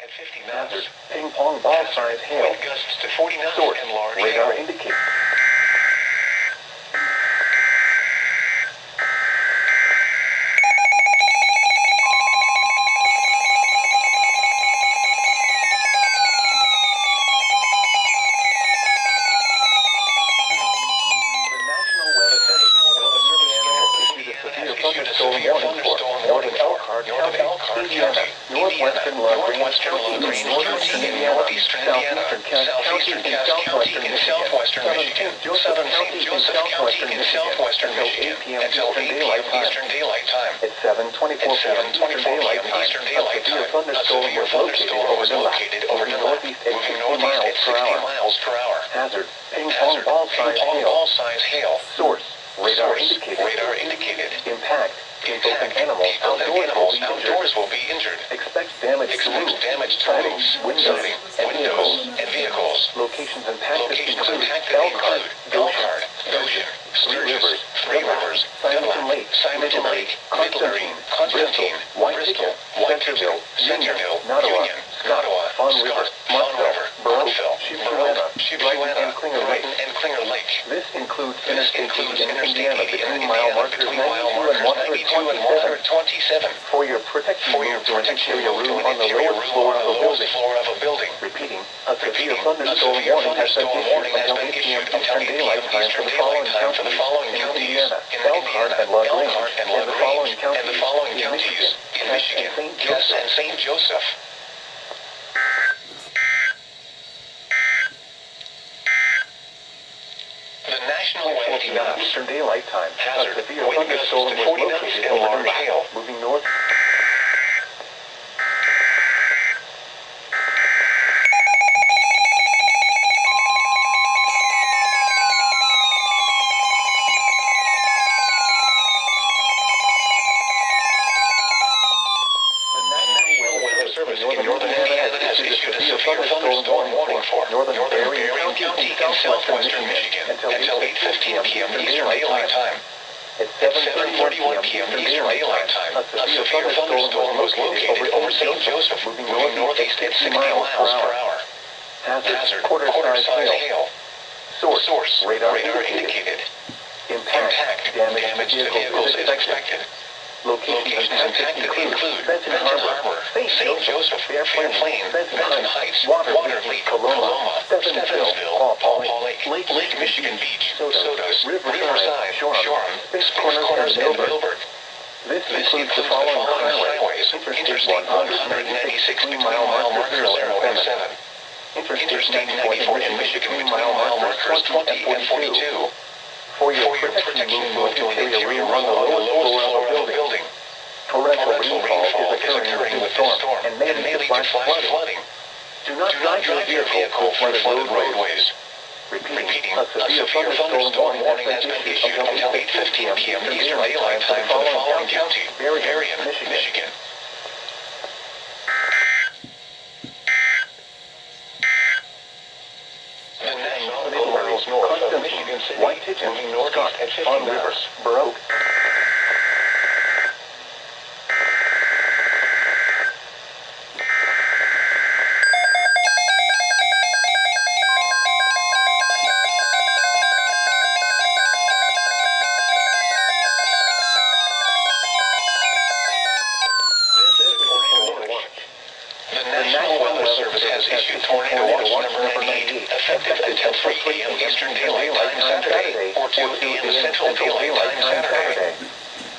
At 50 knots. Hazard, ping pong ball size hail. Wind gusts to 40 knots Source, and large radar hail. indicator. Northwestern LaGrange County, northeastern Indiana, southeastern Cass County in southwestern Michigan, southern St. Joseph County in southwestern Michigan, until 8 p.m. Eastern Daylight Time. At 7:24 p.m. Eastern Daylight Time, a severe thunderstorm was located over the northeast at 60 miles per hour. Hazard, ping pong ball size hail. Source, radar indicated. Impact. People and animals outdoors will be injured. Expect damage to roofs, windows, and vehicles. Locations impacted include Elkhart, Goshen, Sturgis, Three Rivers, Simonton Lake, Constantine, Bristol, Whiteville, Centerville, Nottawa, Fawn River, Burrillville, Shipshewana, Brighton, and Klinger Lake. This includes Interstate 80 in Indiana between mile markers 92 and 127. For your protection, interior room on the lowest floor of a building. Repeating, a severe thunderstorm warning has been issued until 8 p.m. Eastern Daylight Time for the following counties in Elkhart and LaGrange, and the following counties in Michigan, Cass and St. Joseph. The National Weather Maps. Eastern Daylight Time. Hazard. Wind gusts to 40 knots and large hail. Moving north. Northern Berrien County in southwestern Michigan until 8:15 p.m. Eastern Daylight Time. At 7:31 p.m. Eastern Daylight Time, a severe thunderstorm was located over St. Joseph, moving northeast at 60 miles per hour. Hazard, quarter-size hail. Source, radar indicated. Impact, damage to vehicles is expected. Locations impacted include Benton Harbor, St. Joseph, Fairplain, Benton Heights, Waterley, Coloma, Stevensville, Paw Lake, Lake Michigan Beach, Sodos, Riverside, Shoreham, Six Corners, and Milburn. This includes the following highways: Interstate 196 between mile markers 0 and 7. Interstate 94 in Michigan between mile markers 20 and 42. For your protection, move to an interior room on the lowest floor of a building. Torrential rainfall is occurring with this storm and may lead to flash flooding. Do not drive your vehicle through flooded roadways. Repeating, a severe thunderstorm warning has been issued until 8:15 p.m. Eastern Daylight Time for the following county: Berrien, Michigan. The National Weather is north of Michigan City, moving northeast at 50 knots. Burrow. Tornado Watch number 98, effective until 3 a.m. Eastern Daylight Time Saturday, or 2 p.m. Central Daylight Time Saturday.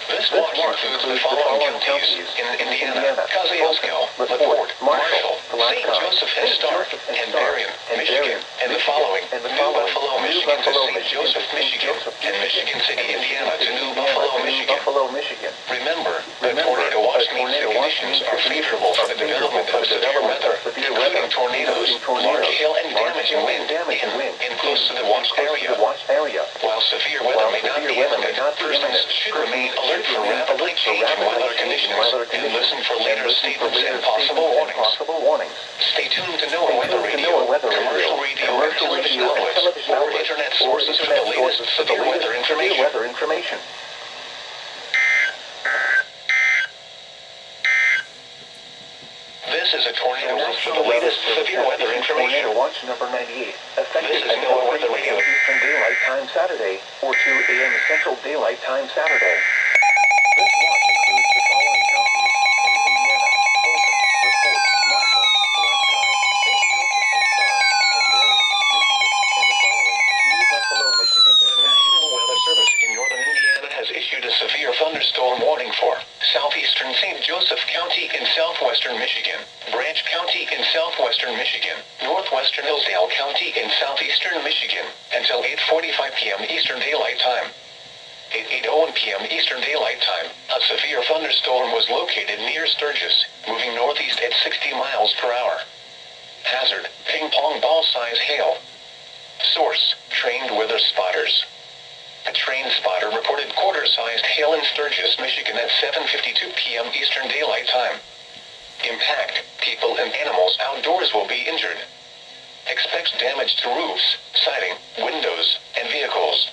This watch includes the following counties in Indiana: Kosciuszko, LaPorte, Marshall, St. Joseph and Stark, and Berrien, Michigan, and the following: New Buffalo, Michigan to St. Joseph, Michigan, and Michigan City, Indiana to New Buffalo, Michigan. Remember, the tornado watch means the conditions are favorable for the development of severe weather, including tornadoes, large hail, and damaging wind in close to the watched area. While severe weather may not be imminent, persons should remain alert for rapidly changing weather conditions and listen for later statements and possible warnings. Stay tuned to NOAA Weather Radio, commercial radio, and television outlets, or internet sources for the latest severe weather information. This This is a tornado list for the latest severe weather information. Tornado watch number 98. Effective This is until NOAA Weather 3 Radio. a.m. Eastern Daylight Time Saturday or 2 a.m. Central Daylight Time Saturday. This watch includes the following counties in Indiana: Fulton, LaPorte, Marshall, Blasky, St. Joseph and Starr, and Berry, Michigan, and the following: New Buffalo, Michigan. The National Weather Service in northern Indiana has issued a severe thunderstorm warning for southeastern St. Joseph County in southwestern Michigan, Branch County in southwestern Michigan, northwestern Hillsdale County in southeastern Michigan, until 8:45 p.m. Eastern Daylight Time. At 8:01 p.m. Eastern Daylight Time, a severe thunderstorm was located near Sturgis, moving northeast at 60 miles per hour. Hazard: ping-pong ball-size hail. Source: trained weather spotters. A train spotter reported quarter-sized hail in Sturgis, Michigan at 7:52 p.m. Eastern Daylight Time. Impact: people and animals outdoors will be injured. Expects damage to roofs, siding, windows, and vehicles.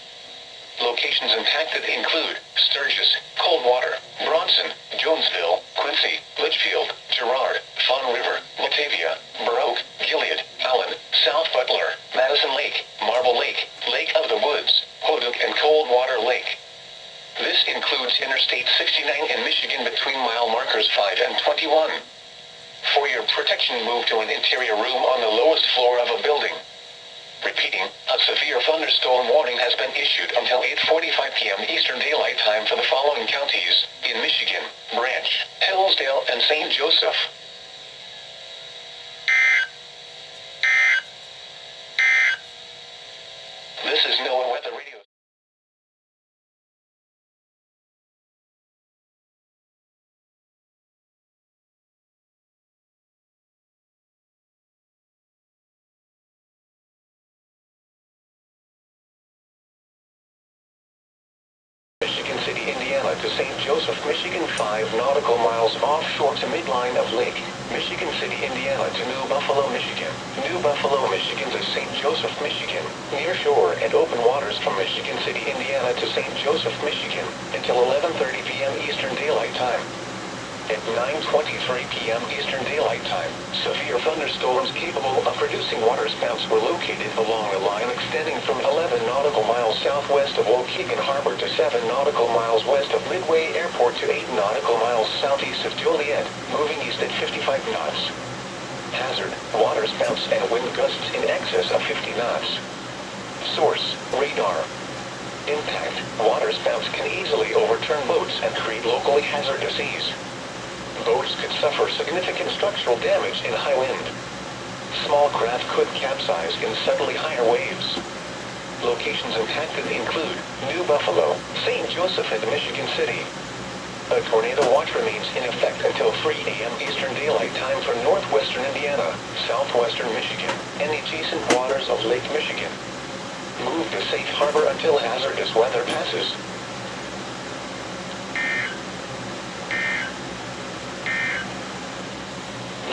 Locations impacted include Sturgis, Coldwater, Bronson, Jonesville, Quincy, Litchfield, Girard, Fawn River, Batavia, Baroque, Gilead, Allen, South Butler, Madison Lake, Marble Lake, Lake of the Woods, Hoduk, and Coldwater Lake. This includes Interstate 69 in Michigan between mile markers 5 and 21. For your protection, move to an interior room on the lowest floor of a building. Repeating, a severe thunderstorm warning has been issued until 8:45 p.m. Eastern Daylight Time for the following counties in Michigan: Branch, Hillsdale, and St. Joseph. This is NOAA Weather Radio. Michigan City, Indiana to St. Joseph, Michigan, 5 nautical miles offshore to midline of Lake. Michigan City, Indiana to New Buffalo, Michigan. New Buffalo, Michigan to St. Joseph, Michigan. Near shore and open waters from Michigan City, Indiana to St. Joseph, Michigan until 11:30 p.m. Eastern Daylight Time. At 9:23 p.m. Eastern Daylight Time, severe thunderstorms capable of producing waterspouts were located along a line extending from 11 nautical miles southwest of Waukegan Harbor to 7 nautical miles west of Midway Airport to 8 nautical miles southeast of Joliet, moving east at 55 knots. Hazard: waterspouts and wind gusts in excess of 50 knots. Source: radar. Impact: waterspouts can easily overturn boats and create locally hazardous seas. Boats could suffer significant structural damage in high wind. Small craft could capsize in suddenly higher waves. Locations impacted include New Buffalo, St. Joseph, and Michigan City. A tornado watch remains in effect until 3 a.m. Eastern Daylight Time for northwestern Indiana, southwestern Michigan, and adjacent waters of Lake Michigan. Move to safe harbor until hazardous weather passes.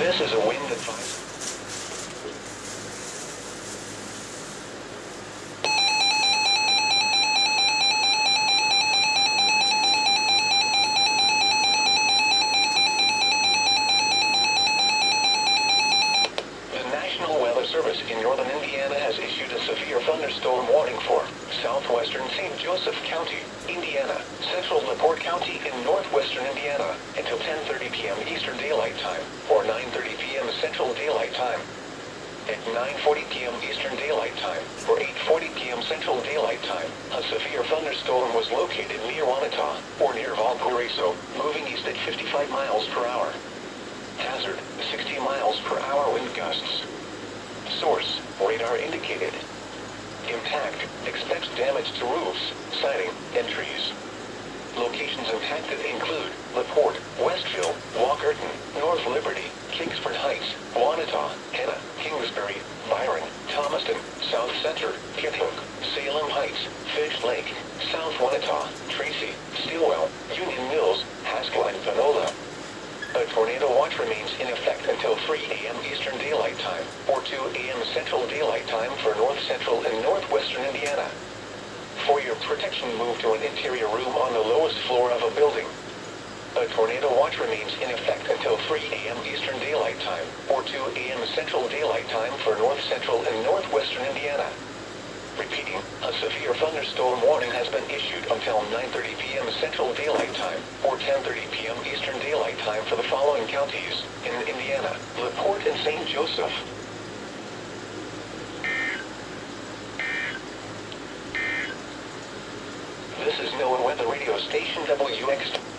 This is a wind advisory. The National Weather Service in northern Indiana has issued a severe thunderstorm warning for southwestern St. Joseph County, Indiana, central LaPorte County in northwestern Indiana until 10:30 p.m. Eastern Daylight Time or 9:30 p.m. Central Daylight Time. At 9:40 p.m. Eastern Daylight Time or 8:40 p.m. Central Daylight Time, a severe thunderstorm was located near Wanata or near Valparaiso, moving east at 55 miles per hour. Hazard: 60 miles per hour wind gusts. Source: radar indicated. Impact: expects damage to roofs, siding, and trees. Locations impacted include LaPorte, Westville, Walkerton, North Liberty, Kingsford Heights, Wanata, Henna, Kingsbury, Byron, Thomaston, South Center, Kithook, Salem Heights, Fish Lake, South Wanata, Tracy, Stilwell, Union Mills, Haskell, and Panola. A tornado watch remains in effect until 3 a.m. Eastern Daylight Time or 2 a.m. Central Daylight Time for north central and northwestern Indiana. For your protection, move to an interior room on the lowest floor of a building. A tornado watch remains in effect until 3 a.m. Eastern Daylight Time, or 2 a.m. Central Daylight Time for North Central and Northwestern Indiana. Repeating, a severe thunderstorm warning has been issued until 9:30 p.m. Central Daylight Time, or 10:30 p.m. Eastern Daylight Time for the following counties in Indiana: LaPorte and St. Joseph. This is NOAA Weather Radio Station WX.